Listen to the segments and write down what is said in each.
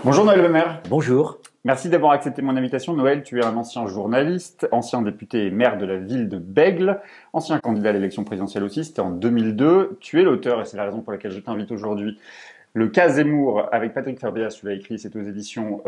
Bonjour Noël Lemaire. Bonjour. Merci d'avoir accepté mon invitation. Noël, tu es un ancien journaliste, ancien député et maire de la ville de Bègles, ancien candidat à l'élection présidentielle aussi, c'était en 2002. Tu es l'auteur, et c'est la raison pour laquelle je t'invite aujourd'hui, Le cas Zemmour avec Patrick Ferbéas, tu l'as écrit, c'est aux éditions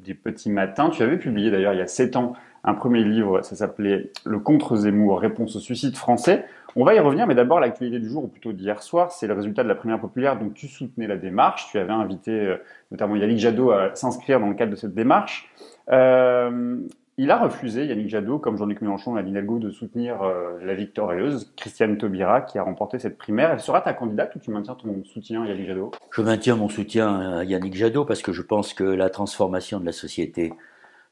des Petits Matins. Tu avais publié d'ailleurs il y a 7 ans un premier livre, ça s'appelait Le contre-Zemmour, réponse au suicide français. On va y revenir, mais d'abord l'actualité du jour, ou plutôt d'hier soir, c'est le résultat de la primaire populaire dont tu soutenais la démarche. Tu avais invité notamment Yannick Jadot à s'inscrire dans le cadre de cette démarche. Euh, il a refusé, Yannick Jadot, comme Jean-Luc Mélenchon et Anne Hidalgo, de soutenir la victorieuse, Christiane Taubira, qui a remporté cette primaire. Elle sera ta candidate ou tu maintiens ton soutien à Yannick Jadot? Je maintiens mon soutien à Yannick Jadot parce que je pense que la transformation de la société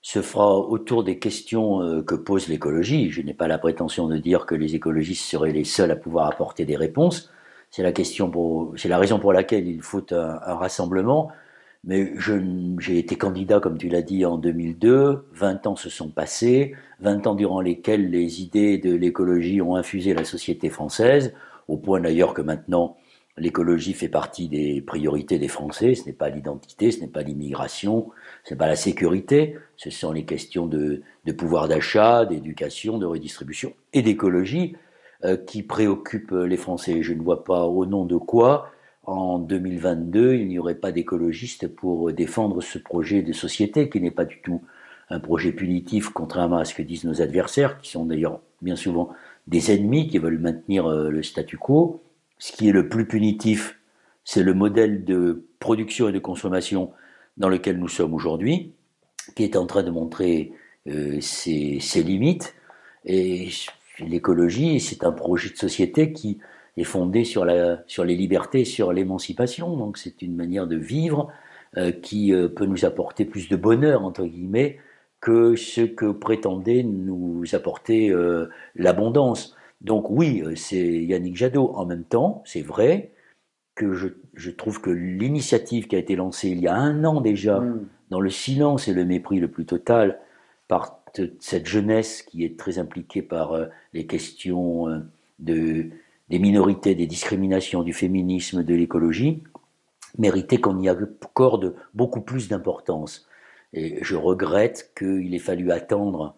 se fera autour des questions que pose l'écologie. Je n'ai pas la prétention de dire que les écologistes seraient les seuls à pouvoir apporter des réponses. C'est la raison pour laquelle il faut un rassemblement. Mais j'ai été candidat, comme tu l'as dit, en 2002. 20 ans se sont passés, 20 ans durant lesquels les idées de l'écologie ont infusé la société française, au point d'ailleurs que maintenant, l'écologie fait partie des priorités des Français. Ce n'est pas l'identité, ce n'est pas l'immigration, ce n'est pas la sécurité, ce sont les questions de pouvoir d'achat, d'éducation, de redistribution et d'écologie qui préoccupent les Français. Je ne vois pas au nom de quoi en 2022, il n'y aurait pas d'écologistes pour défendre ce projet de société qui n'est pas du tout un projet punitif, contrairement à ce que disent nos adversaires, qui sont d'ailleurs bien souvent des ennemis qui veulent maintenir le statu quo. Ce qui est le plus punitif, c'est le modèle de production et de consommation dans lequel nous sommes aujourd'hui, qui est en train de montrer ses limites. Et l'écologie, c'est un projet de société qui est fondé sur les libertés, sur l'émancipation. Donc c'est une manière de vivre qui peut nous apporter plus de bonheur, entre guillemets, que ce que prétendait nous apporter l'abondance. Donc oui, c'est Yannick Jadot. En même temps, c'est vrai que je trouve que l'initiative qui a été lancée il y a 1 an déjà, dans le silence et le mépris le plus total, par cette jeunesse qui est très impliquée par les questions des minorités, des discriminations, du féminisme, de l'écologie, méritait qu'on y accorde beaucoup plus d'importance. Et je regrette qu'il ait fallu attendre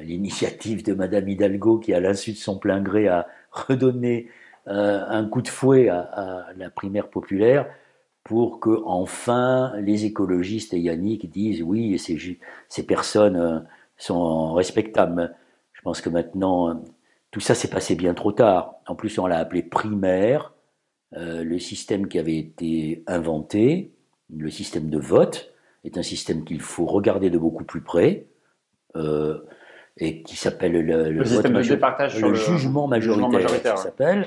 l'initiative de Madame Hidalgo qui, à l'insu de son plein gré, a redonné un coup de fouet à la primaire populaire pour que enfin les écologistes et Yannick disent oui, ces personnes sont respectables. Je pense que maintenant, tout ça s'est passé bien trop tard. En plus, on l'a appelé primaire. Le système qui avait été inventé, le système de vote, est un système qu'il faut regarder de beaucoup plus près. Et qui s'appelle le système de départage sur le jugement majoritaire, ça ouais. s'appelle.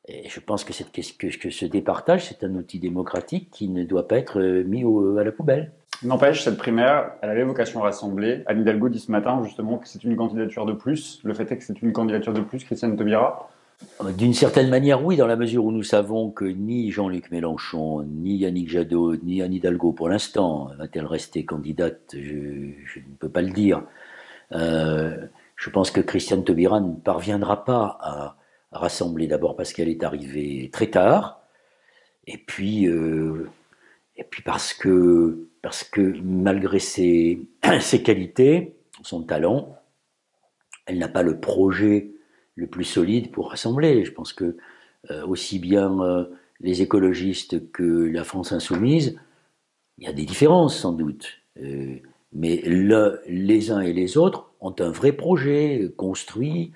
Et je pense que ce départage, c'est un outil démocratique qui ne doit pas être mis à la poubelle. N'empêche, cette primaire, elle avait vocation à rassembler. Anne Hidalgo dit ce matin justement que c'est une candidature de plus. Le fait est que c'est une candidature de plus, Christiane Taubira. D'une certaine manière, oui, dans la mesure où nous savons que ni Jean-Luc Mélenchon, ni Yannick Jadot, ni Anne Hidalgo, pour l'instant, va-t-elle rester candidate, je ne peux pas le dire. Je pense que Christiane Taubira ne parviendra pas à rassembler, d'abord parce qu'elle est arrivée très tard, et puis parce que malgré ses qualités, son talent, elle n'a pas le projet le plus solide pour rassembler. Je pense que aussi bien les écologistes que la France insoumise, il y a des différences sans doute, mais les uns et les autres ont un vrai projet construit,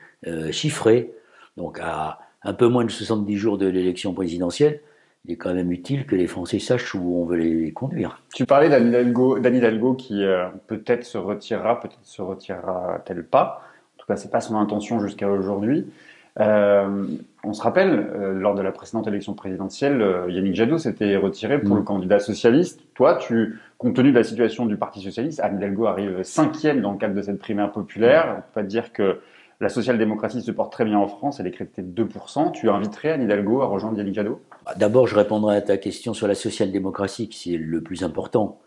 chiffré. Donc à un peu moins de 70 jours de l'élection présidentielle, il est quand même utile que les Français sachent où on veut les conduire. Tu parlais d'Anne Hidalgo qui peut-être se retirera-t-elle pas. En tout cas, c'est pas son intention jusqu'à aujourd'hui. On se rappelle, lors de la précédente élection présidentielle, Yannick Jadot s'était retiré pour le candidat socialiste. Toi, compte tenu de la situation du Parti socialiste, Anne Hidalgo arrive 5e dans le cadre de cette primaire populaire. On peut pas te dire que la social-démocratie se porte très bien en France, elle est créditée de 2%. Tu inviterais Anne Hidalgo à rejoindre Yannick Jadot? D'abord, je répondrai à ta question sur la social-démocratie, qui est le plus important.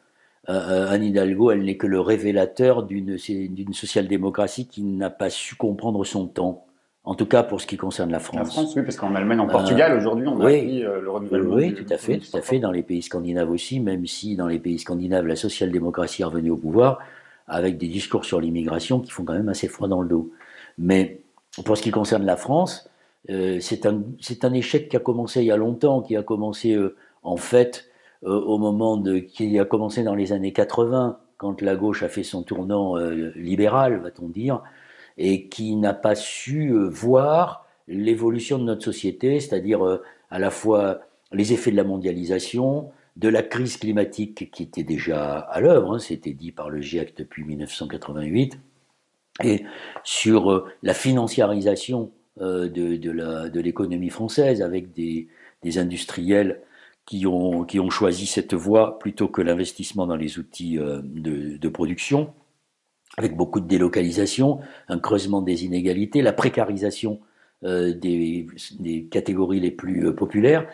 Anne Hidalgo, elle n'est que le révélateur d'une social-démocratie qui n'a pas su comprendre son temps. En tout cas, pour ce qui concerne la La France. France, oui, parce qu'en Allemagne, en Portugal, aujourd'hui, on a Oui, appris le renouvellement oui, du tout à fait, tout à fait. Dans les pays scandinaves aussi, même si dans les pays scandinaves, la social-démocratie est revenue au pouvoir, avec des discours sur l'immigration qui font quand même assez froid dans le dos. Mais pour ce qui concerne la France, c'est un échec qui a commencé il y a longtemps, qui a commencé en fait qui a commencé dans les années 80, quand la gauche a fait son tournant libéral, va-t-on dire, et qui n'a pas su voir l'évolution de notre société, c'est-à-dire à la fois les effets de la mondialisation, de la crise climatique qui était déjà à l'œuvre, hein, c'était dit par le GIEC depuis 1988, et sur la financiarisation de l'économie française avec des industriels qui ont choisi cette voie plutôt que l'investissement dans les outils de production, avec beaucoup de délocalisation, un creusement des inégalités, la précarisation des catégories les plus populaires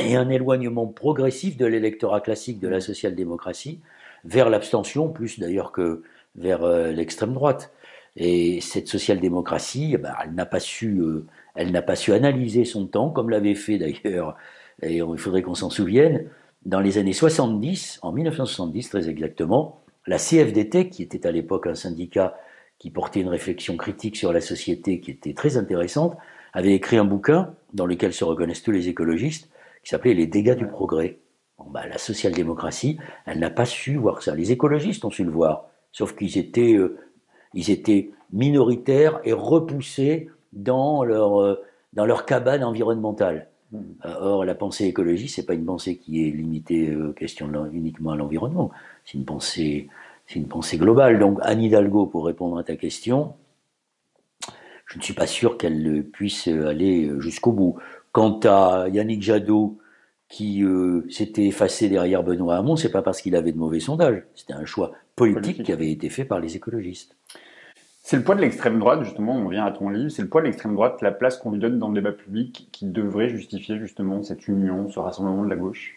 et un éloignement progressif de l'électorat classique de la social-démocratie vers l'abstention, plus d'ailleurs que vers l'extrême droite. Et cette social-démocratie, eh ben, elle n'a pas su analyser son temps, comme l'avait fait d'ailleurs, et il faudrait qu'on s'en souvienne, dans les années 70, en 1970 très exactement, la CFDT, qui était à l'époque un syndicat qui portait une réflexion critique sur la société qui était très intéressante, avait écrit un bouquin dans lequel se reconnaissent tous les écologistes, qui s'appelait Les dégâts du progrès. Bon, bah, la social-démocratie, elle n'a pas su voir ça. Les écologistes ont su le voir, sauf ils étaient minoritaires et repoussés dans leur cabane environnementale. Or, la pensée écologiste, c'est pas une pensée qui est limitée aux questions uniquement à l'environnement. C'est une pensée globale. Donc, Anne Hidalgo, pour répondre à ta question, je ne suis pas sûr qu'elle puisse aller jusqu'au bout. Quant à Yannick Jadot, qui s'était effacé derrière Benoît Hamon, c'est pas parce qu'il avait de mauvais sondages. C'était un choix politique qui avait été fait par les écologistes. C'est le poids de l'extrême droite, justement, on revient à ton livre, c'est le poids de l'extrême droite, la place qu'on lui donne dans le débat public qui devrait justifier justement cette union, ce rassemblement de la gauche.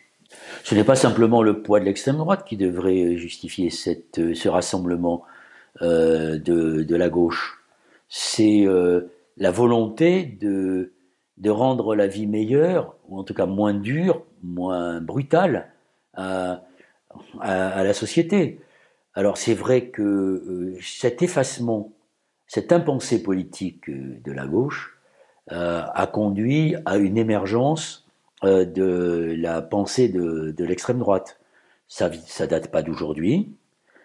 Ce n'est pas simplement le poids de l'extrême droite qui devrait justifier ce rassemblement de la gauche. C'est la volonté de rendre la vie meilleure, ou en tout cas moins dure, moins brutale à la société. Alors c'est vrai que cet effacement, cette impensée politique de la gauche a conduit à une émergence de la pensée de l'extrême droite. Ça date pas d'aujourd'hui.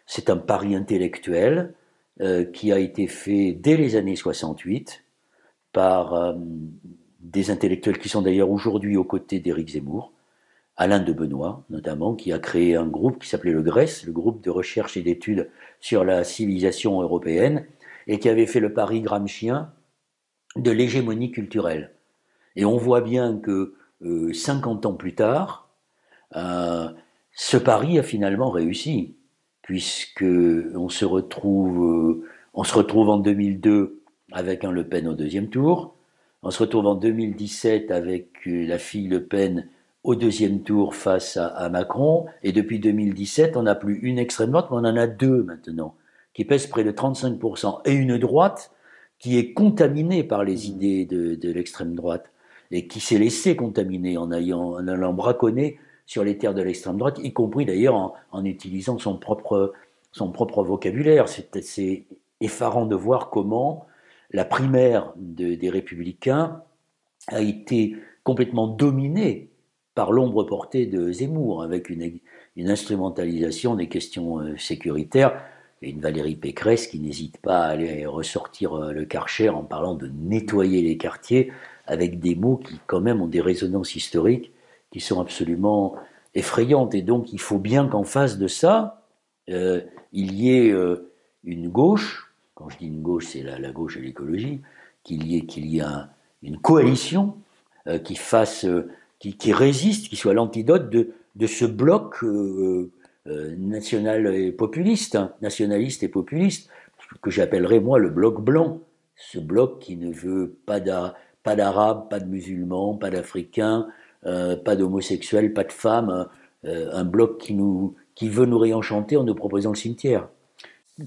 C'est un pari intellectuel qui a été fait dès les années 68 par des intellectuels qui sont d'ailleurs aujourd'hui aux côtés d'Éric Zemmour, Alain de Benoît notamment, qui a créé un groupe qui s'appelait le GRES, le groupe de recherche et d'études sur la civilisation européenne, et qui avait fait le pari gramscien de l'hégémonie culturelle. Et on voit bien que 50 ans plus tard, ce pari a finalement réussi, puisque on se retrouve en 2002 avec un Le Pen au deuxième tour, on se retrouve en 2017 avec la fille Le Pen au deuxième tour face à Macron, et depuis 2017, on n'a plus une extrême droite, mais on en a deux maintenant, qui pèsent près de 35%, et une droite qui est contaminée par les idées de l'extrême droite, et qui s'est laissé contaminer en allant braconner sur les terres de l'extrême droite, y compris d'ailleurs en utilisant son propre vocabulaire. C'est effarant de voir comment la primaire des Républicains a été complètement dominée par l'ombre portée de Zemmour, avec une instrumentalisation des questions sécuritaires, et une Valérie Pécresse qui n'hésite pas à aller ressortir le Karcher en parlant de nettoyer les quartiers, avec des mots qui quand même ont des résonances historiques qui sont absolument effrayantes. Et donc il faut bien qu'en face de ça, il y ait une gauche, quand je dis une gauche, c'est la gauche et l'écologie, qu'il y ait une coalition qui résiste, qui soit l'antidote de ce bloc national et populiste, hein, nationaliste et populiste, que j'appellerais moi le bloc blanc, ce bloc qui ne veut pas d'arabes, pas de musulmans, pas d'africains, pas d'homosexuels, pas de femmes, un bloc qui veut nous réenchanter en nous proposant le cimetière.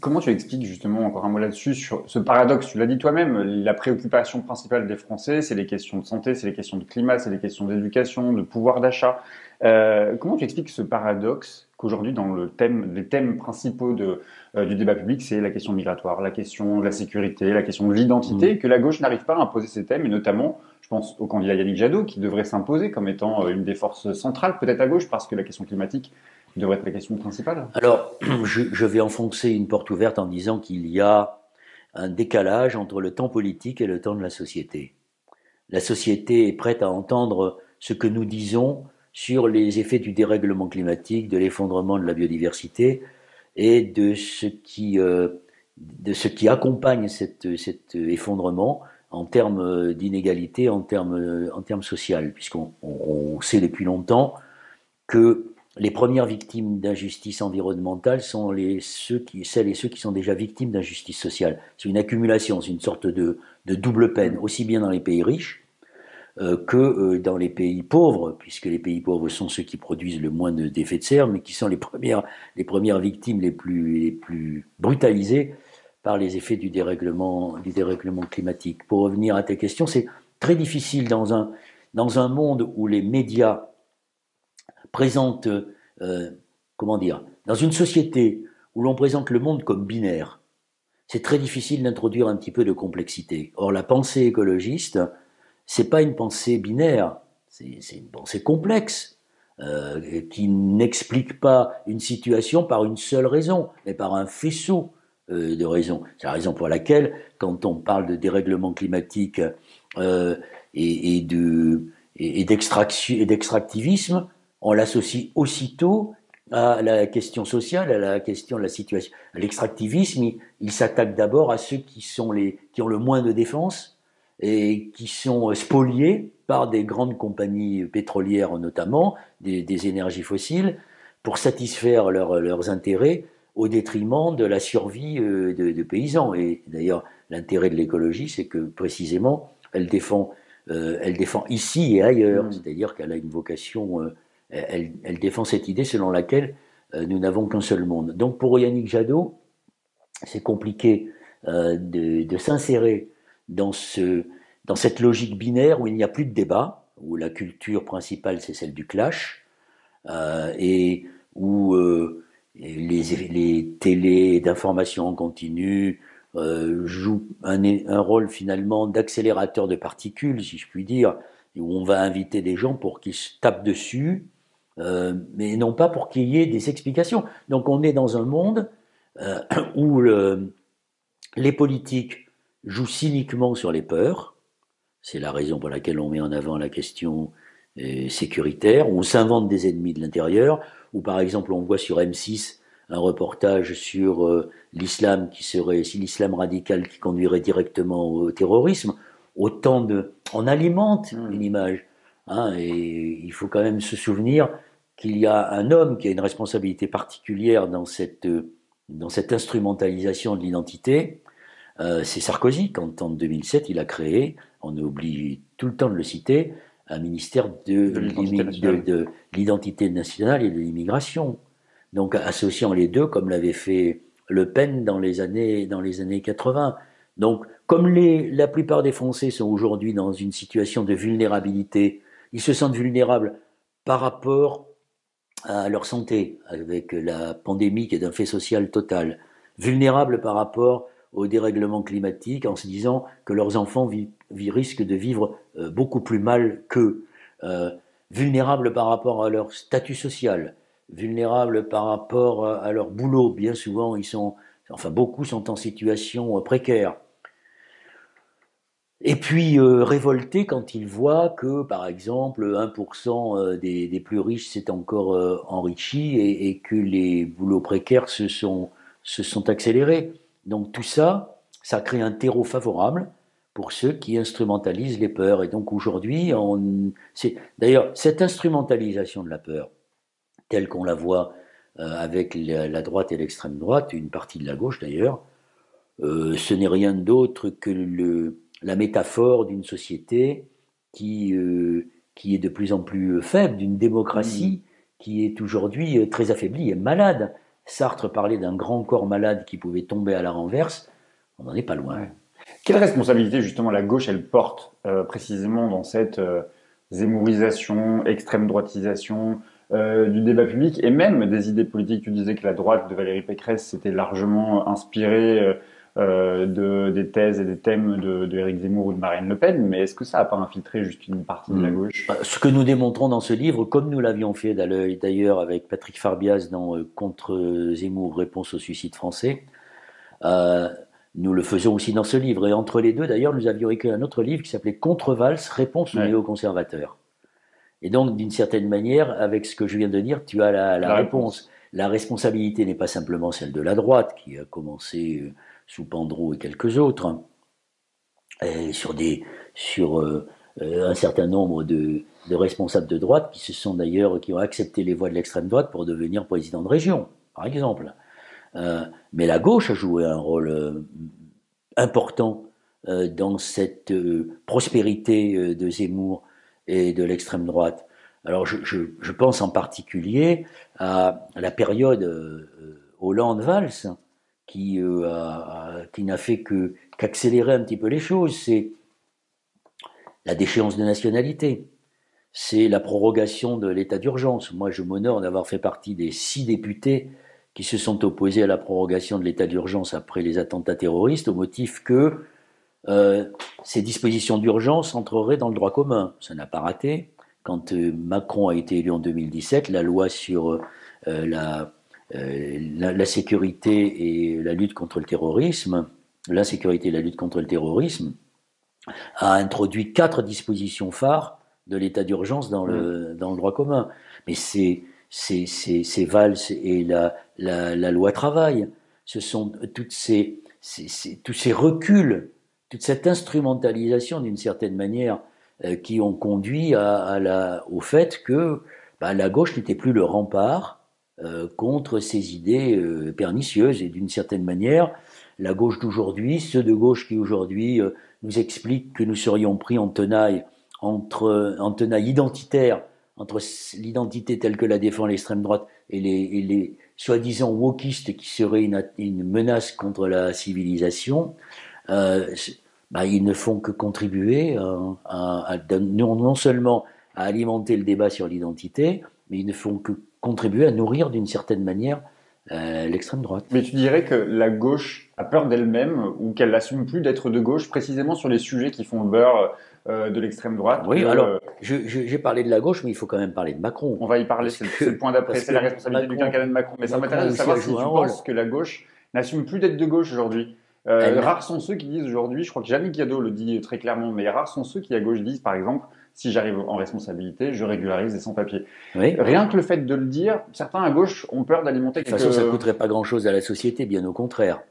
Comment tu expliques justement, encore un mot là-dessus, sur ce paradoxe? Tu l'as dit toi-même, la préoccupation principale des Français, c'est les questions de santé, c'est les questions de climat, c'est les questions d'éducation, de pouvoir d'achat. Comment tu expliques ce paradoxe qu'aujourd'hui, dans les thèmes principaux du débat public, c'est la question migratoire, la question de la sécurité, la question de l'identité, et que la gauche n'arrive pas à imposer ces thèmes, et notamment, je pense au candidat Yannick Jadot, qui devrait s'imposer comme étant une des forces centrales, peut-être à gauche, parce que la question climatique devrait être la question principale. Alors, je vais enfoncer une porte ouverte en disant qu'il y a un décalage entre le temps politique et le temps de la société. La société est prête à entendre ce que nous disons sur les effets du dérèglement climatique, de l'effondrement de la biodiversité et de ce qui accompagne cet effondrement en termes d'inégalité, en termes sociaux, puisqu'on sait depuis longtemps que les premières victimes d'injustice environnementale sont celles et ceux qui sont déjà victimes d'injustice sociale. C'est une accumulation, c'est une sorte de double peine, aussi bien dans les pays riches que dans les pays pauvres, puisque les pays pauvres sont ceux qui produisent le moins d'effets de serre, mais qui sont les premières victimes les plus brutalisées par les effets du dérèglement climatique. Pour revenir à tes questions, c'est très difficile dans un monde où les médias présente, comment dire, dans une société où l'on présente le monde comme binaire, c'est très difficile d'introduire un petit peu de complexité. Or, la pensée écologiste, c'est pas une pensée binaire, c'est une pensée complexe, qui n'explique pas une situation par une seule raison, mais par un faisceau de raisons. C'est la raison pour laquelle, quand on parle de dérèglement climatique euh, et, et de et d'extractivisme, on l'associe aussitôt à la question sociale, à la question de la situation. L'extractivisme, il s'attaque d'abord à ceux qui ont le moins de défense et qui sont spoliés par des grandes compagnies pétrolières notamment, des énergies fossiles, pour satisfaire leurs intérêts au détriment de la survie de paysans. Et d'ailleurs, l'intérêt de l'écologie, c'est que précisément, elle défend ici et ailleurs, c'est-à-dire qu'elle a une vocation, elle défend cette idée selon laquelle nous n'avons qu'un seul monde. Donc pour Yannick Jadot, c'est compliqué de s'insérer dans, dans cette logique binaire où il n'y a plus de débat, où la culture principale c'est celle du clash, et où les télés d'information en continu jouent un rôle finalement d'accélérateur de particules, si je puis dire, où on va inviter des gens pour qu'ils se tapent dessus, mais non pas pour qu'il y ait des explications. Donc on est dans un monde euh, où les politiques jouent cyniquement sur les peurs. C'est la raison pour laquelle on met en avant la question sécuritaire, où on s'invente des ennemis de l'intérieur, où par exemple on voit sur M6 un reportage sur l'islam qui serait, si l'islam radical qui conduirait directement au terrorisme, on alimente une image. Hein, et il faut quand même se souvenir qu'il y a un homme qui a une responsabilité particulière dans cette instrumentalisation de l'identité, c'est Sarkozy, quand en 2007, il a créé, on oublie tout le temps de le citer, un ministère de l'identité nationale et de l'immigration. Donc associant les deux, comme l'avait fait Le Pen dans les années 80. Donc, comme la plupart des Français sont aujourd'hui dans une situation de vulnérabilité, ils se sentent vulnérables par rapport à leur santé, avec la pandémie qui est un fait social total, vulnérables par rapport au dérèglement climatique, en se disant que leurs enfants risquent de vivre beaucoup plus mal qu'eux, vulnérables par rapport à leur statut social, vulnérables par rapport à leur boulot. Bien souvent, beaucoup sont en situation précaire. Et puis révoltés quand ils voient que, par exemple, 1% des plus riches s'est encore enrichi et que les boulots précaires se sont accélérés. Donc tout ça, ça crée un terreau favorable pour ceux qui instrumentalisent les peurs. Et donc aujourd'hui, d'ailleurs, cette instrumentalisation de la peur, telle qu'on la voit avec la droite et l'extrême droite, une partie de la gauche d'ailleurs, ce n'est rien d'autre que la métaphore d'une société qui est de plus en plus faible, d'une démocratie qui est aujourd'hui très affaiblie et malade. Sartre parlait d'un grand corps malade qui pouvait tomber à la renverse, on n'en est pas loin. Ouais. Quelle responsabilité justement la gauche elle porte précisément dans cette zémourisation, extrême droitisation du débat public et même des idées politiques? Tu disais que la droite de Valérie Pécresse s'était largement inspirée des thèses et des thèmes de Éric Zemmour ou de Marine Le Pen, mais est-ce que ça n'a pas infiltré juste une partie de la gauche? Ce que nous démontrons dans ce livre, comme nous l'avions fait d'ailleurs avec Patrick Farbias dans Contre Zemmour, réponse au suicide français, euh, nous le faisons aussi dans ce livre. Et entre les deux, d'ailleurs, nous avions écrit un autre livre qui s'appelait Contre-Valls, réponse aux Ouais. néoconservateurs. Et donc, d'une certaine manière, avec ce que je viens de dire, tu as la réponse. La responsabilité n'est pas simplement celle de la droite, qui a commencé sous Pandro et quelques autres, hein, et sur un certain nombre de responsables de droite qui ont accepté les voies de l'extrême droite pour devenir président de région, par exemple. Mais la gauche a joué un rôle important dans cette prospérité de Zemmour et de l'extrême droite. Alors je pense en particulier à la période Hollande-Valls qui n'a fait qu'accélérer un petit peu les choses. C'est la déchéance de nationalité, c'est la prorogation de l'état d'urgence. Moi, je m'honore d'avoir fait partie des 6 députés qui se sont opposés à la prorogation de l'état d'urgence après les attentats terroristes au motif que ces dispositions d'urgence entreraient dans le droit commun. Ça n'a pas raté. Quand Macron a été élu en 2017, la loi sur la sécurité et la lutte contre le terrorisme, l'insécurité et la lutte contre le terrorisme, a introduit 4 dispositions phares de l'état d'urgence dans le droit commun. Mais c'est Valls et la loi travail, ce sont tous ces reculs, toute cette instrumentalisation d'une certaine manière qui ont conduit au fait que la gauche n'était plus le rempart contre ces idées pernicieuses. Et d'une certaine manière, la gauche d'aujourd'hui, ceux de gauche qui aujourd'hui nous expliquent que nous serions pris en tenaille identitaire entre l'identité telle que la défend l'extrême droite et les soi-disant wokistes qui seraient une menace contre la civilisation, ils ne font que contribuer non seulement à alimenter le débat sur l'identité, mais ils ne font que contribuer à nourrir d'une certaine manière l'extrême droite. Mais tu dirais que la gauche a peur d'elle-même ou qu'elle n'assume plus d'être de gauche précisément sur les sujets qui font le beurre de l'extrême droite? Oui, alors j'ai parlé de la gauche, mais il faut quand même parler de Macron. On va y parler, c'est le point d'après, c'est la responsabilité du quinquennat de Macron. Mais ça m'intéresse de savoir si tu penses que la gauche n'assume plus d'être de gauche aujourd'hui. Rares sont ceux qui disent aujourd'hui, je crois que Yannick Jadot le dit très clairement, mais rares sont ceux qui à gauche disent, par exemple, si j'arrive en responsabilité, je régularise les sans-papiers. Oui. Rien que le fait de le dire, certains à gauche ont peur d'alimenter quelque... De toute façon, ça ne coûterait pas grand-chose à la société, bien au contraire.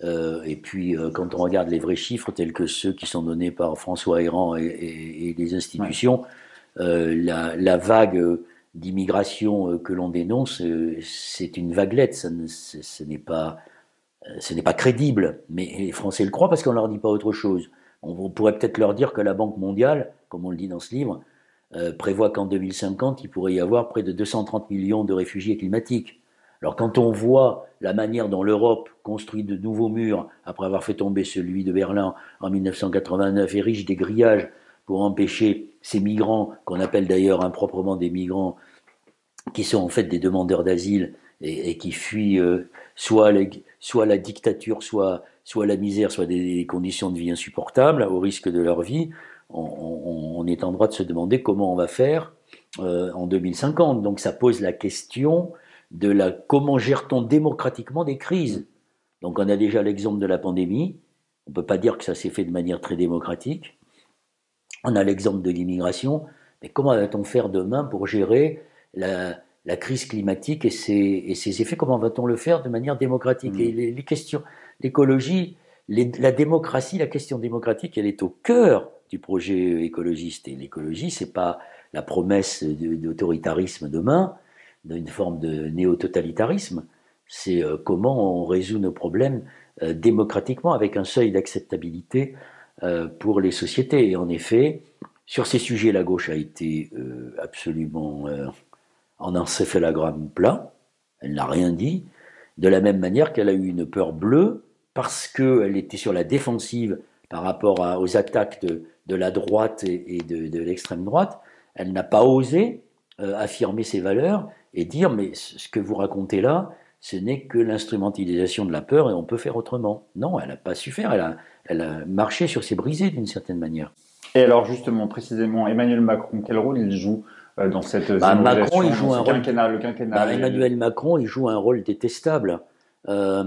Et puis, quand on regarde les vrais chiffres, tels que ceux qui sont donnés par François Héran et les institutions, la vague d'immigration que l'on dénonce, c'est une vaguelette, ce n'est pas crédible, mais les Français le croient parce qu'on ne leur dit pas autre chose. On pourrait peut-être leur dire que la Banque mondiale, comme on le dit dans ce livre, prévoit qu'en 2050, il pourrait y avoir près de 230 millions de réfugiés climatiques. Alors quand on voit la manière dont l'Europe construit de nouveaux murs, après avoir fait tomber celui de Berlin en 1989, érige des grillages pour empêcher ces migrants, qu'on appelle d'ailleurs improprement des migrants, qui sont en fait des demandeurs d'asile et qui fuient soit la dictature, soit la misère, soit des conditions de vie insupportables, au risque de leur vie, on est en droit de se demander comment on va faire en 2050. Donc ça pose la question de comment gère-t-on démocratiquement des crises. Donc on a déjà l'exemple de la pandémie, on ne peut pas dire que ça s'est fait de manière très démocratique. On a l'exemple de l'immigration, mais comment va-t-on faire demain pour gérer la crise climatique et ses effets? Comment va-t-on le faire de manière démocratique? Et les questions, l'écologie, la démocratie, la question démocratique, elle est au cœur du projet écologiste. Et l'écologie, c'est pas la promesse d'autoritarisme demain, d'une forme de néo-totalitarisme. C'est comment on résout nos problèmes démocratiquement avec un seuil d'acceptabilité pour les sociétés. Et en effet, sur ces sujets, la gauche a été absolument en encéphalogramme plat. Elle n'a rien dit. De la même manière qu'elle a eu une peur bleue parce qu'elle était sur la défensive par rapport aux attaques de la droite et de l'extrême droite, elle n'a pas osé affirmer ses valeurs et dire mais ce que vous racontez là, ce n'est que l'instrumentalisation de la peur et on peut faire autrement. Non, elle n'a pas su faire, elle a marché sur ses brisées d'une certaine manière. Et alors justement, précisément, Emmanuel Macron, quel rôle il joue dans cette Macron, il zémorisation, dans joue un ce rôle. quinquennat, le quinquennat Emmanuel Macron, il joue un rôle détestable. Euh,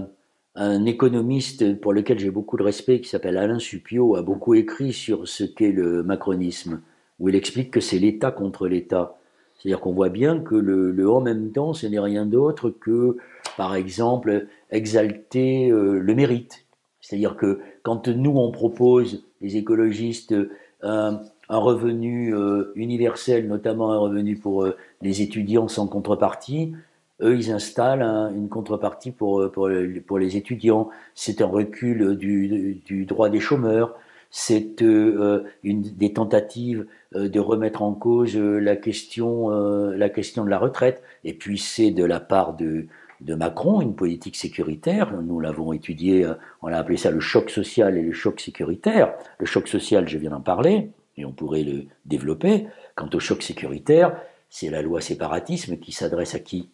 un économiste pour lequel j'ai beaucoup de respect, qui s'appelle Alain Supiot, a beaucoup écrit sur ce qu'est le macronisme, où il explique que c'est l'État contre l'État. C'est-à-dire qu'on voit bien que le en même temps, ce n'est rien d'autre que, par exemple, exalter le mérite. C'est-à-dire que quand nous, on propose, les écologistes, un revenu universel, notamment un revenu pour les étudiants sans contrepartie, eux, ils installent une contrepartie pour les étudiants. C'est un recul du droit des chômeurs. C'est des tentatives de remettre en cause la question de la retraite. Et puis c'est de la part de Macron une politique sécuritaire. Nous l'avons étudié, on a appelé ça le choc social et le choc sécuritaire. Le choc social, je viens d'en parler, et on pourrait le développer. Quant au choc sécuritaire, c'est la loi séparatisme qui s'adresse à qui?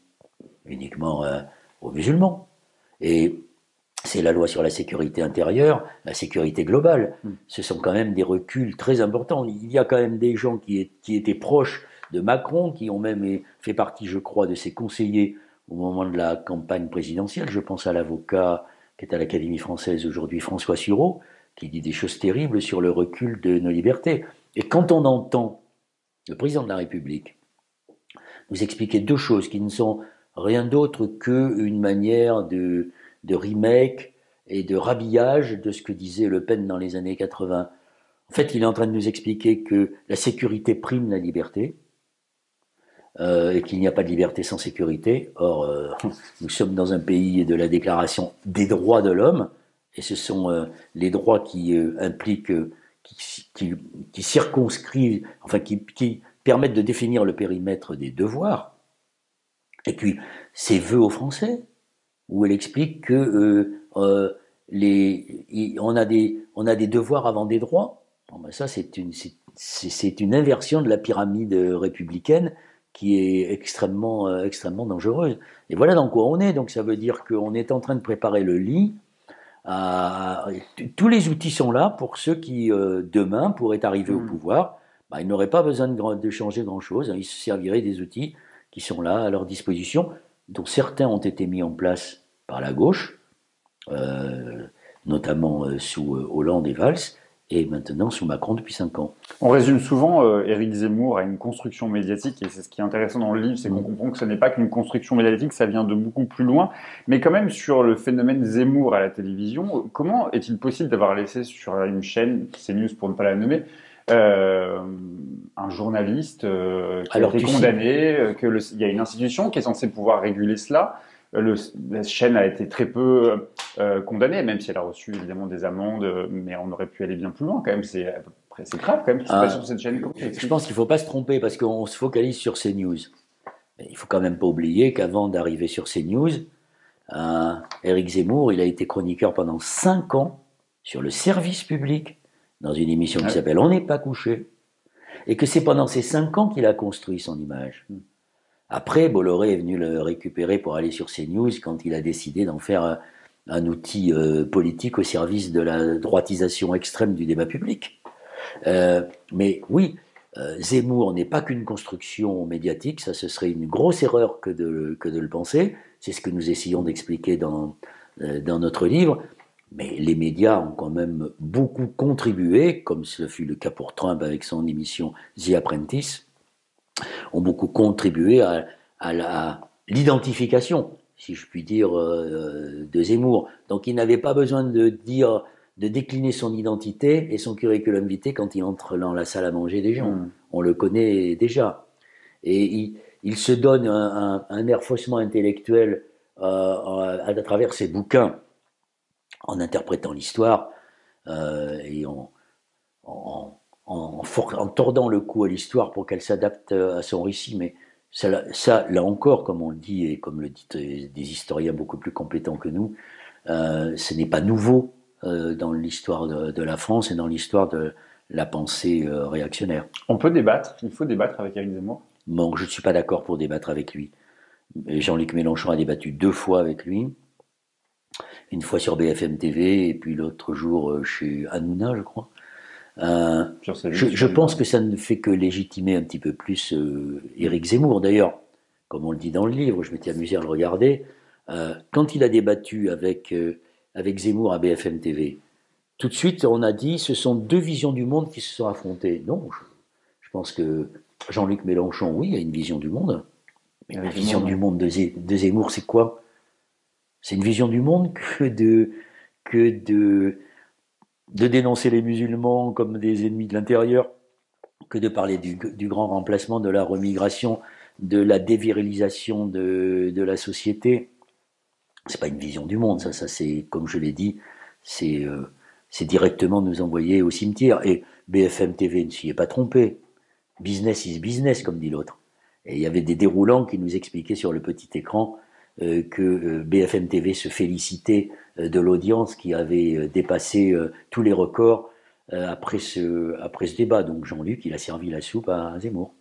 Uniquement aux musulmans. Et c'est la loi sur la sécurité intérieure, la sécurité globale. Ce sont quand même des reculs très importants. Il y a quand même des gens qui étaient proches de Macron, qui ont même fait partie, je crois, de ses conseillers au moment de la campagne présidentielle. Je pense à l'avocat qui est à l'Académie française aujourd'hui, François Sureau, qui dit des choses terribles sur le recul de nos libertés. Et quand on entend le président de la République nous expliquer deux choses qui ne sont rien d'autre qu'une manière de remake et de rhabillage de ce que disait Le Pen dans les années 80. En fait, il est en train de nous expliquer que la sécurité prime la liberté et qu'il n'y a pas de liberté sans sécurité. Or, nous sommes dans un pays de la Déclaration des droits de l'homme et ce sont les droits qui impliquent, qui circonscrivent, enfin qui permettent de définir le périmètre des devoirs. Et puis, ses vœux aux Français, où elle explique que on a des devoirs avant des droits. Bon, ben ça, c'est une inversion de la pyramide républicaine qui est extrêmement dangereuse. Et voilà dans quoi on est. Donc ça veut dire qu'on est en train de préparer le lit. Tous les outils sont là pour ceux qui, demain, pourraient arriver au pouvoir. Ben, ils n'auraient pas besoin de changer grand-chose. Ils se serviraient des outils qui sont là à leur disposition, dont certains ont été mis en place par la gauche, notamment sous Hollande et Valls, et maintenant sous Macron depuis 5 ans. On résume souvent Éric Zemmour à une construction médiatique, et c'est ce qui est intéressant dans le livre, c'est qu'on comprend que ce n'est pas qu'une construction médiatique, ça vient de beaucoup plus loin. Mais quand même, sur le phénomène Zemmour à la télévision, comment est-il possible d'avoir laissé sur une chaîne, CNews pour ne pas la nommer, un journaliste qui a été condamné, il y a une institution qui est censée pouvoir réguler cela. La chaîne a été très peu condamnée, même si elle a reçu évidemment des amendes, mais on aurait pu aller bien plus loin quand même. C'est grave quand même. Pas sur cette chaîne. Je pense qu'il ne faut pas se tromper parce qu'on se focalise sur CNews. Mais il ne faut quand même pas oublier qu'avant d'arriver sur CNews, Éric Zemmour, il a été chroniqueur pendant 5 ans sur le service public dans une émission qui s'appelle On n'est pas couché, et que c'est pendant ces 5 ans qu'il a construit son image. Après, Bolloré est venu le récupérer pour aller sur CNews quand il a décidé d'en faire un outil politique au service de la droitisation extrême du débat public. Mais oui, Zemmour n'est pas qu'une construction médiatique, ça ce serait une grosse erreur que de le penser, c'est ce que nous essayons d'expliquer dans notre livre. Mais les médias ont quand même beaucoup contribué, comme ce fut le cas pour Trump avec son émission The Apprentice, ont beaucoup contribué à l'identification, si je puis dire, de Zemmour. Donc il n'avait pas besoin de décliner son identité et son curriculum vitae quand il entre dans la salle à manger des gens. On le connaît déjà. Et il se donne un air faussement intellectuel à travers ses bouquins, en interprétant l'histoire et en tordant le cou à l'histoire pour qu'elle s'adapte à son récit. Mais Là encore, comme on le dit et comme le disent des historiens beaucoup plus compétents que nous, ce n'est pas nouveau dans l'histoire de la France et dans l'histoire de la pensée réactionnaire. On peut débattre, il faut débattre avec Éric Zemmour. Bon, je ne suis pas d'accord pour débattre avec lui. Jean-Luc Mélenchon a débattu 2 fois avec lui, une fois sur BFM TV et puis l'autre jour chez Hanouna, je crois. Je pense que ça ne fait que légitimer un petit peu plus Éric Zemmour. D'ailleurs, comme on le dit dans le livre, je m'étais amusé à le regarder, quand il a débattu avec Zemmour à BFM TV, tout de suite on a dit ce sont deux visions du monde qui se sont affrontées. Non, je pense que Jean-Luc Mélenchon, oui, a une vision du monde. Mais la vision du monde de Zemmour, c'est quoi? C'est une vision du monde que de dénoncer les musulmans comme des ennemis de l'intérieur, que de parler du grand remplacement, de la remigration, de la dévirilisation de la société. C'est pas une vision du monde, ça c'est, comme je l'ai dit, c'est directement nous envoyer au cimetière. Et BFM TV ne s'y est pas trompé. Business is business, comme dit l'autre. Et il y avait des déroulants qui nous expliquaient sur le petit écran que BFM TV se félicitait de l'audience qui avait dépassé tous les records après ce débat. Donc Jean-Luc, il a servi la soupe à Zemmour.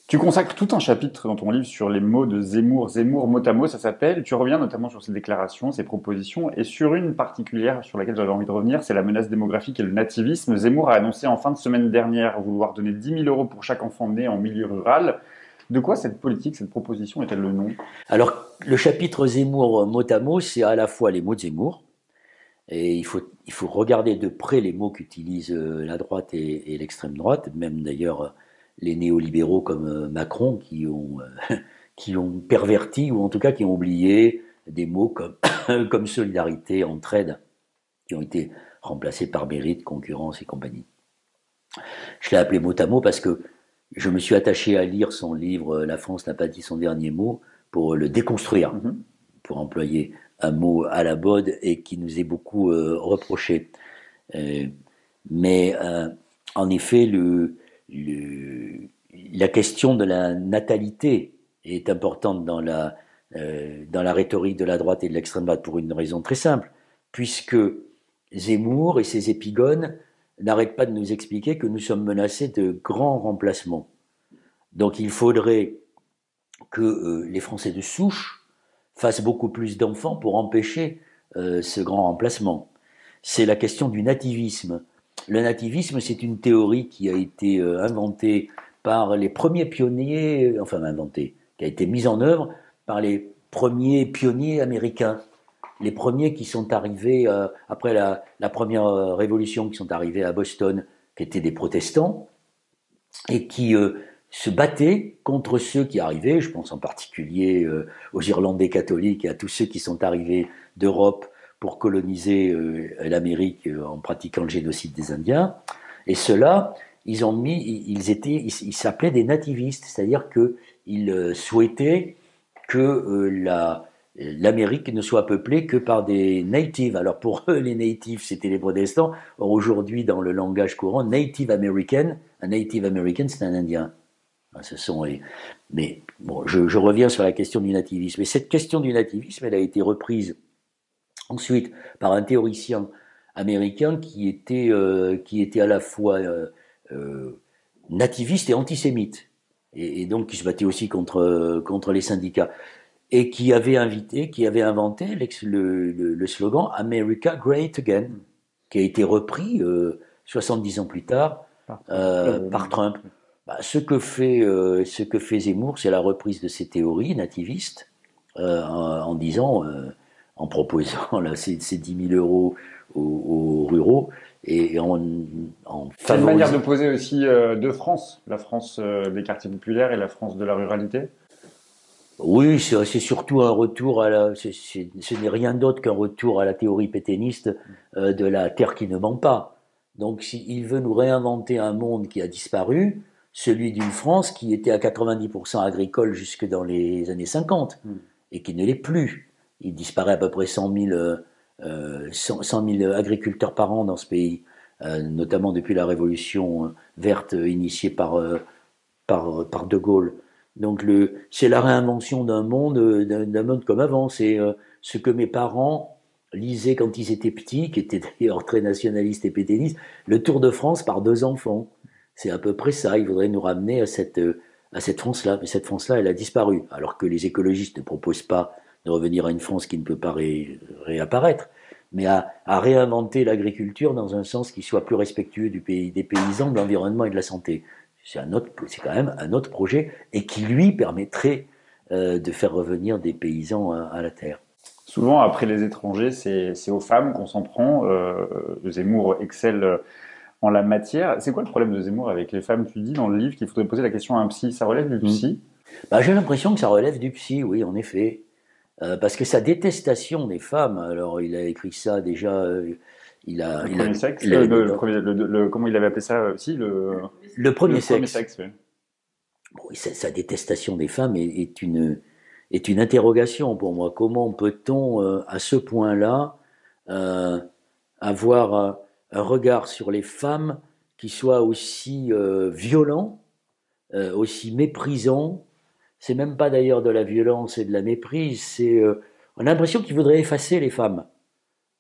Tu consacres tout un chapitre dans ton livre sur les mots de Zemmour, Zemmour mot à mot, ça s'appelle. Tu reviens notamment sur ses déclarations, ses propositions, et sur une particulière sur laquelle j'avais envie de revenir, c'est la menace démographique et le nativisme. Zemmour a annoncé en fin de semaine dernière vouloir donner 10 000 euros pour chaque enfant né en milieu rural. De quoi cette politique, cette proposition est-elle le nom? Alors, le chapitre Zemmour mot à mot, c'est à la fois les mots de Zemmour, et il faut regarder de près les mots qu'utilisent la droite et l'extrême droite, même d'ailleurs les néolibéraux comme Macron qui ont perverti, ou en tout cas qui ont oublié des mots comme, comme solidarité, entraide, qui ont été remplacés par mérite, concurrence et compagnie. Je l'ai appelé mot à mot parce que je me suis attaché à lire son livre La France n'a pas dit son dernier mot pour le déconstruire, pour employer un mot à la mode et qui nous est beaucoup reproché. Mais en effet, la question de la natalité est importante dans la rhétorique de la droite et de l'extrême droite pour une raison très simple, puisque Zemmour et ses épigones n'arrêtent pas de nous expliquer que nous sommes menacés de grands remplacements. Donc il faudrait que les Français de souche fassent beaucoup plus d'enfants pour empêcher ce grand remplacement. C'est la question du nativisme. Le nativisme, c'est une théorie qui a été inventée par les premiers pionniers, qui a été mise en œuvre par les premiers pionniers américains. Les premiers qui sont arrivés après la première révolution, qui sont arrivés à Boston, qui étaient des protestants, et qui se battaient contre ceux qui arrivaient, je pense en particulier aux Irlandais catholiques et à tous ceux qui sont arrivés d'Europe pour coloniser l'Amérique en pratiquant le génocide des Indiens. Et ceux-là, ils s'appelaient des nativistes, c'est-à-dire qu'ils souhaitaient que l'Amérique ne soit peuplée que par des natives. Alors pour eux, les natives, c'était les protestants. Or aujourd'hui, dans le langage courant, Native American, un Native American, c'est un Indien. Mais bon, je reviens sur la question du nativisme. Et cette question du nativisme, elle a été reprise ensuite par un théoricien américain qui était à la fois nativiste et antisémite, et donc qui se battait aussi contre les syndicats, et qui avait inventé le slogan America Great Again, qui a été repris 70 ans plus tard par Trump. Ce que fait Zemmour, c'est la reprise de ces théories nativistes en disant, en proposant là, ces 10 000 euros aux ruraux et c'est une manière d'opposer aussi deux France, la France des quartiers populaires et la France de la ruralité. Oui, c'est surtout un retour ce n'est rien d'autre qu'un retour à la théorie pétainiste de la terre qui ne ment pas. Donc s'il veut nous réinventer un monde qui a disparu, celui d'une France qui était à 90% agricole jusque dans les années 50 et qui ne l'est plus. Il disparaît à peu près 100 000 agriculteurs par an dans ce pays, notamment depuis la révolution verte initiée par De Gaulle. Donc c'est la réinvention d'un monde comme avant. C'est ce que mes parents lisaient quand ils étaient petits, qui étaient d'ailleurs très nationalistes et pétainistes, le Tour de France par deux enfants. C'est à peu près ça. Ils voudraient nous ramener à cette France-là. Mais cette France-là, elle a disparu. Alors que les écologistes ne proposent pas de revenir à une France qui ne peut pas réapparaître, mais à réinventer l'agriculture dans un sens qui soit plus respectueux du pays, des paysans, de l'environnement et de la santé. C'est quand même un autre projet et qui lui permettrait de faire revenir des paysans à la terre. Souvent, après les étrangers, c'est aux femmes qu'on s'en prend. Zemmour excelle en la matière. C'est quoi le problème de Zemmour avec les femmes? Tu dis dans le livre qu'il faudrait poser la question à un psy. Ça relève du psy? Bah, j'ai l'impression que ça relève du psy, oui, en effet. Parce que sa détestation des femmes, alors il a écrit ça déjà, Le premier sexe, il a comment il avait appelé ça aussi le premier le premier sexe. sexe, oui. Bon, sa détestation des femmes est une interrogation pour moi. Comment peut-on, à ce point-là, euh, avoir un regard sur les femmes qui soit aussi violent, aussi méprisant? C'est même pas d'ailleurs de la violence et de la méprise, on a l'impression qu'il voudrait effacer les femmes.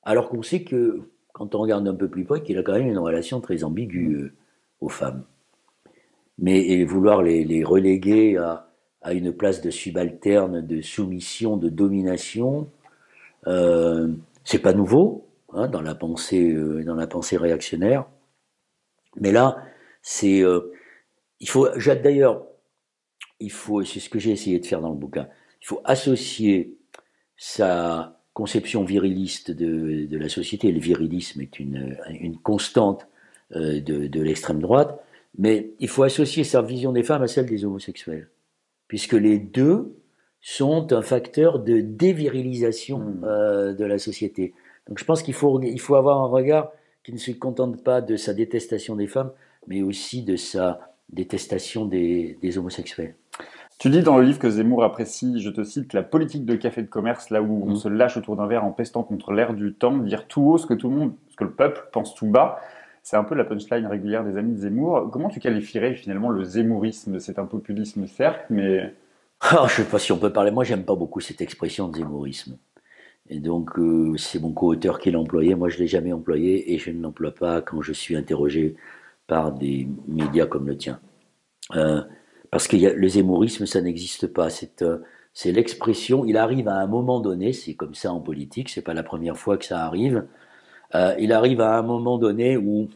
Alors qu'on sait que, quand on regarde un peu plus près, qu'il a quand même une relation très ambiguë aux femmes. Mais vouloir les reléguer à une place de subalterne, de soumission, de domination, c'est pas nouveau hein, dans la pensée réactionnaire. Mais là, c'est il faut d'ailleurs c'est ce que j'ai essayé de faire dans le bouquin. Il faut associer sa conception viriliste de la société. Le virilisme est une constante de l'extrême droite, mais il faut associer sa vision des femmes à celle des homosexuels, puisque les deux sont un facteur de dévirilisation de la société. Donc je pense il faut avoir un regard qui ne se contente pas de sa détestation des femmes, mais aussi de sa détestation des homosexuels. Tu dis dans le livre que Zemmour apprécie, je te cite, la politique de café de commerce, là où on se lâche autour d'un verre en pestant contre l'air du temps, dire tout haut ce que tout le monde, ce que le peuple pense tout bas. C'est un peu la punchline régulière des amis de Zemmour. Comment tu qualifierais finalement le zemmourisme? C'est un populisme certes, mais... Alors, je ne sais pas si on peut parler. Moi, j'aime pas beaucoup cette expression de zemmourisme. Et donc, c'est mon co-auteur qui l'a employé. Moi, je l'ai jamais employé et je ne l'emploie pas quand je suis interrogé par des médias comme le tien. Parce que le zemmourisme, ça n'existe pas. C'est l'expression. Il arrive à un moment donné. C'est comme ça en politique. C'est pas la première fois que ça arrive. Il arrive à un moment donné où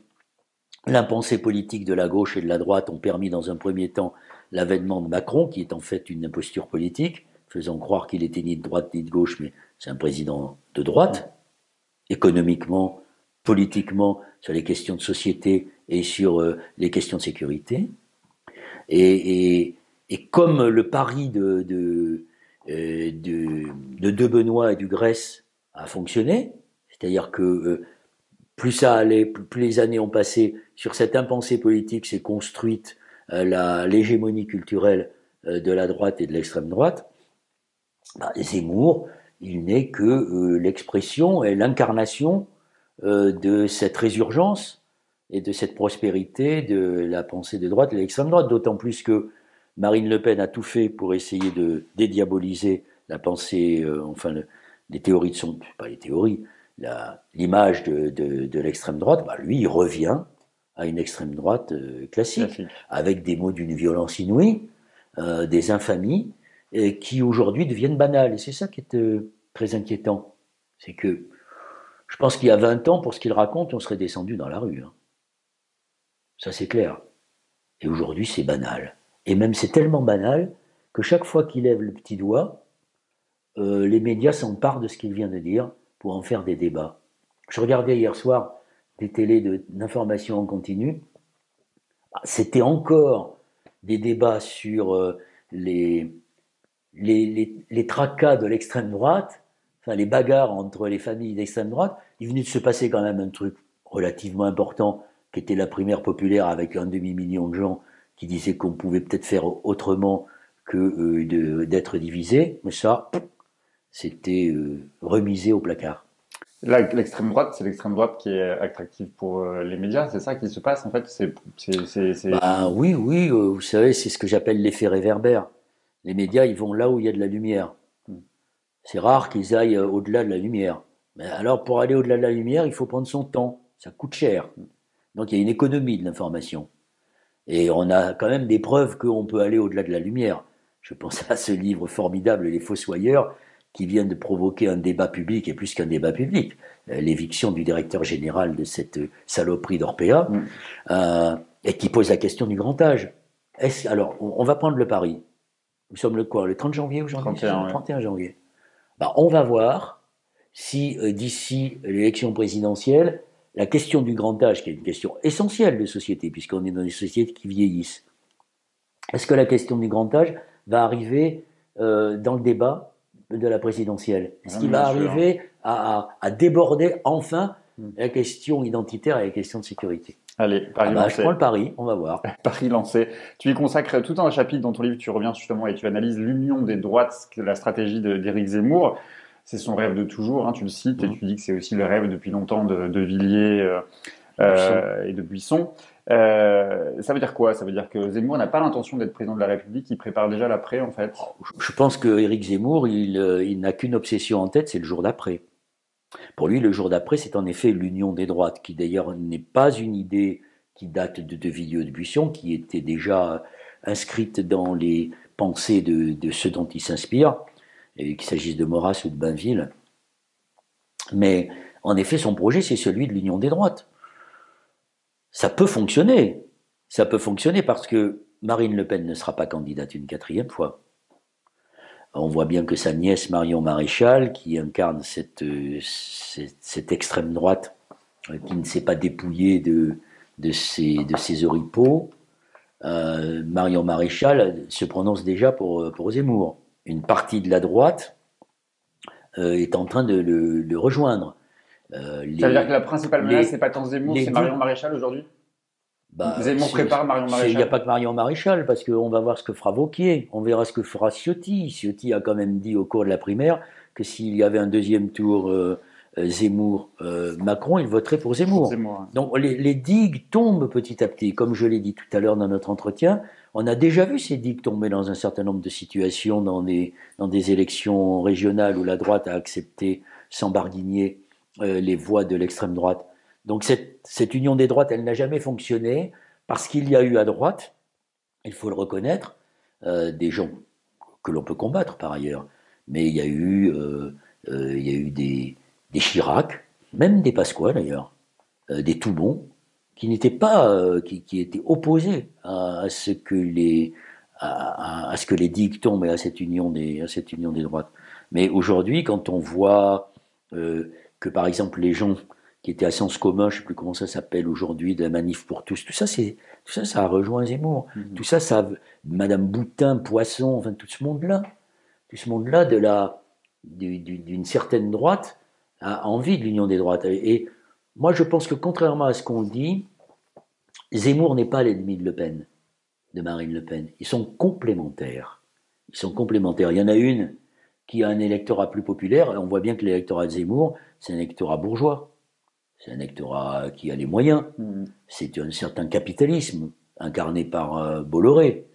l'impensée politique de la gauche et de la droite ont permis dans un premier temps l'avènement de Macron, qui est en fait une imposture politique, faisant croire qu'il était ni de droite ni de gauche, mais c'est un président de droite, économiquement, politiquement, sur les questions de société et sur les questions de sécurité. Et comme le pari de Benoît et du Grèce a fonctionné, c'est-à-dire que plus ça allait, plus les années ont passé, sur cette impensée politique s'est construite l'hégémonie culturelle de la droite et de l'extrême droite. Zemmour, il n'est que l'expression et l'incarnation de cette résurgence et de cette prospérité de la pensée de droite et de l'extrême droite, d'autant plus que Marine Le Pen a tout fait pour essayer de dédiaboliser la pensée, les théories de son, pas les théories, l'image de l'extrême droite. Lui, il revient à une extrême droite classique, avec des mots d'une violence inouïe, des infamies, qui aujourd'hui deviennent banales. Et c'est ça qui est très inquiétant. C'est que je pense qu'il y a 20 ans, pour ce qu'il raconte, on serait descendu dans la rue. Hein. Ça, c'est clair. Et aujourd'hui, c'est banal. Et même, c'est tellement banal que chaque fois qu'il lève le petit doigt, les médias s'emparent de ce qu'il vient de dire pour en faire des débats. Je regardais hier soir des télés d'information en continu. C'était encore des débats sur les tracas de l'extrême droite, enfin les bagarres entre les familles d'extrême droite. Il venait de se passer quand même un truc relativement important, qui était la primaire populaire avec un demi-million de gens qui disaient qu'on pouvait peut-être faire autrement que d'être divisé. Mais ça, c'était remisé au placard. Là, l'extrême droite, c'est l'extrême droite qui est attractive pour les médias, c'est ça qui se passe en fait. Oui, vous savez, c'est ce que j'appelle l'effet réverbère. Les médias, ils vont là où il y a de la lumière. C'est rare qu'ils aillent au-delà de la lumière. Mais alors, pour aller au-delà de la lumière, il faut prendre son temps. Ça coûte cher. Donc, il y a une économie de l'information. Et on a quand même des preuves qu'on peut aller au-delà de la lumière. Je pense à ce livre formidable, Les Fossoyeurs, qui vient de provoquer un débat public, et plus qu'un débat public, l'éviction du directeur général de cette saloperie d'Orpea, et qui pose la question du grand âge. Alors, on va prendre le pari. Nous sommes le quoi? Le 30 janvier aujourd'hui? 31, 31 janvier. Ben, on va voir si d'ici l'élection présidentielle, la question du grand âge, qui est une question essentielle de société, puisqu'on est dans des sociétés qui vieillissent, est-ce que la question du grand âge va arriver dans le débat de la présidentielle? Est-ce qu'il va arriver à déborder enfin la question identitaire et la question de sécurité? Allez, pari lancé. Je prends le pari, on va voir. Pari lancé. Tu y consacres tout un chapitre dans ton livre, tu reviens justement et tu analyses l'union des droites, la stratégie d'Éric Zemmour. C'est son rêve de toujours, hein, tu le cites, et tu dis que c'est aussi le rêve depuis longtemps de Villiers et de Buisson. Ça veut dire quoi? Ça veut dire que Zemmour n'a pas l'intention d'être président de la République, il prépare déjà l'après, en fait? Je pense que Éric Zemmour, il n'a qu'une obsession en tête, c'est le jour d'après. Pour lui, le jour d'après, c'est en effet l'union des droites, qui d'ailleurs n'est pas une idée qui date de Villiers de Buisson, qui était déjà inscrite dans les pensées de ceux dont il s'inspire, qu'il s'agisse de Maurras ou de Bainville. Mais en effet, son projet, c'est celui de l'union des droites. Ça peut fonctionner. Ça peut fonctionner parce que Marine Le Pen ne sera pas candidate une 4e fois. On voit bien que sa nièce Marion Maréchal, qui incarne cette extrême droite, qui ne s'est pas dépouillée de ses oripeaux, Marion Maréchal se prononce déjà pour Zemmour. Une partie de la droite est en train de le rejoindre. Ça veut dire que la principale menace, c'est pas tant Zemmour, c'est Marion Maréchal aujourd'hui? Zemmour prépare Marion Maréchal. Il n'y a pas que Marion Maréchal, parce qu'on va voir ce que fera Wauquiez, on verra ce que fera Ciotti. Ciotti a quand même dit au cours de la primaire que s'il y avait un deuxième tour Zemmour-Macron, il voterait pour Zemmour. Donc les digues tombent petit à petit. Comme je l'ai dit tout à l'heure dans notre entretien, on a déjà vu ces digues tomber dans un certain nombre de situations, dans des élections régionales où la droite a accepté sans barguigner les voix de l'extrême droite. Donc cette union des droites, elle n'a jamais fonctionné parce qu'il y a eu à droite, il faut le reconnaître, des gens que l'on peut combattre par ailleurs. Mais il y a eu des Chirac, même des Pasqua d'ailleurs, des Toubon, qui n'étaient pas, qui étaient opposés à ce que les digues tombent et à cette union des droites. Mais aujourd'hui, quand on voit que par exemple les gens qui était à Sens commun, je ne sais plus comment ça s'appelle aujourd'hui, de la Manif pour tous, tout ça, ça a rejoint Zemmour. Tout ça, Madame Boutin, Poisson, enfin tout ce monde-là d'une certaine droite a envie de l'union des droites. Et moi, je pense que contrairement à ce qu'on dit, Zemmour n'est pas l'ennemi de Le Pen, de Marine Le Pen. Ils sont complémentaires. Il y en a une qui a un électorat plus populaire, et on voit bien que l'électorat de Zemmour, c'est un électorat bourgeois. C'est un électorat qui a les moyens. C'est un certain capitalisme incarné par Bolloré.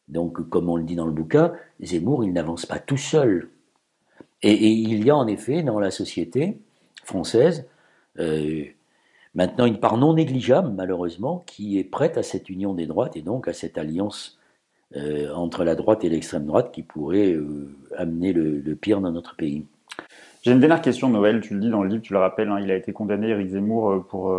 Donc, comme on le dit dans le bouquin, Zemmour, il n'avance pas tout seul. Et il y a en effet dans la société française maintenant une part non négligeable, malheureusement, qui est prête à cette union des droites et donc à cette alliance entre la droite et l'extrême droite qui pourrait amener le pire dans notre pays. J'ai une dernière question, Noël. Tu le dis dans le livre, tu le rappelles, hein, il a été condamné, Éric Zemmour, pour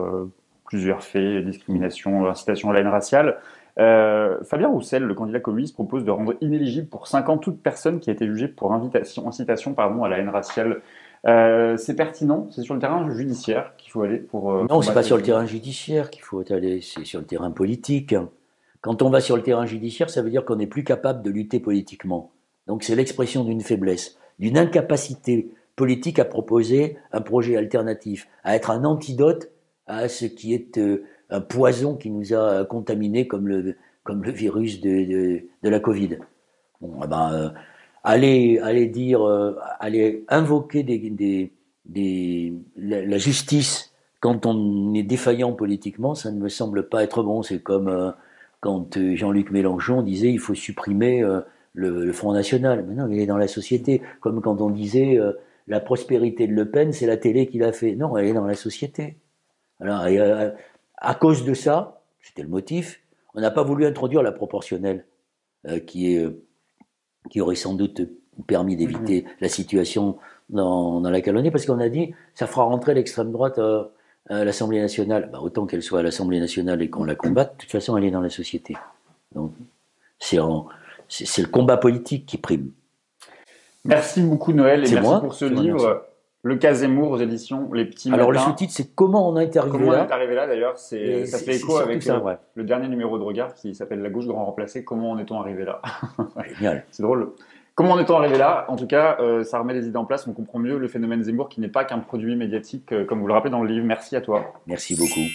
plusieurs faits, discrimination, incitation à la haine raciale. Fabien Roussel, le candidat communiste, propose de rendre inéligible pour 5 ans toute personne qui a été jugée pour incitation à la haine raciale. C'est pertinent? C'est sur le terrain judiciaire qu'il faut aller pour... non, c'est pas sur le terrain judiciaire qu'il faut aller, c'est sur le terrain politique. Quand on va sur le terrain judiciaire, ça veut dire qu'on n'est plus capable de lutter politiquement. Donc c'est l'expression d'une faiblesse, d'une incapacité politique à proposer un projet alternatif, à être un antidote à ce qui est un poison qui nous a contaminés comme le virus de la Covid. Bon, aller invoquer la justice quand on est défaillant politiquement, ça ne me semble pas être bon. C'est comme quand Jean-Luc Mélenchon disait il faut supprimer le Front National. Mais non, il est dans la société. Comme quand on disait la prospérité de Le Pen, c'est la télé qui l'a fait. Non, elle est dans la société. Alors, et, à cause de ça, c'était le motif, on n'a pas voulu introduire la proportionnelle, qui aurait sans doute permis d'éviter la situation dans laquelle on est, parce qu'on a dit ça fera rentrer l'extrême droite à l'Assemblée nationale. Bah, autant qu'elle soit à l'Assemblée nationale et qu'on la combatte, de toute façon elle est dans la société. Donc c'est le combat politique qui prime. Merci beaucoup Noël et merci moi pour ce qui vous remercie. livre, Le Cas Zemmour aux éditions Les Petits Alors le Matins. sous-titre c'est Comment on est arrivé Comment on là. est arrivé là d'ailleurs, ça fait écho avec ça, ouais. le dernier numéro de Regard qui s'appelle La gauche grand remplacé. Comment en est-on arrivé là? Génial. C'est drôle. Comment en est-on arrivé là? En tout cas, ça remet les idées en place, on comprend mieux le phénomène Zemmour qui n'est pas qu'un produit médiatique, comme vous le rappelez dans le livre. Merci à toi. Merci beaucoup.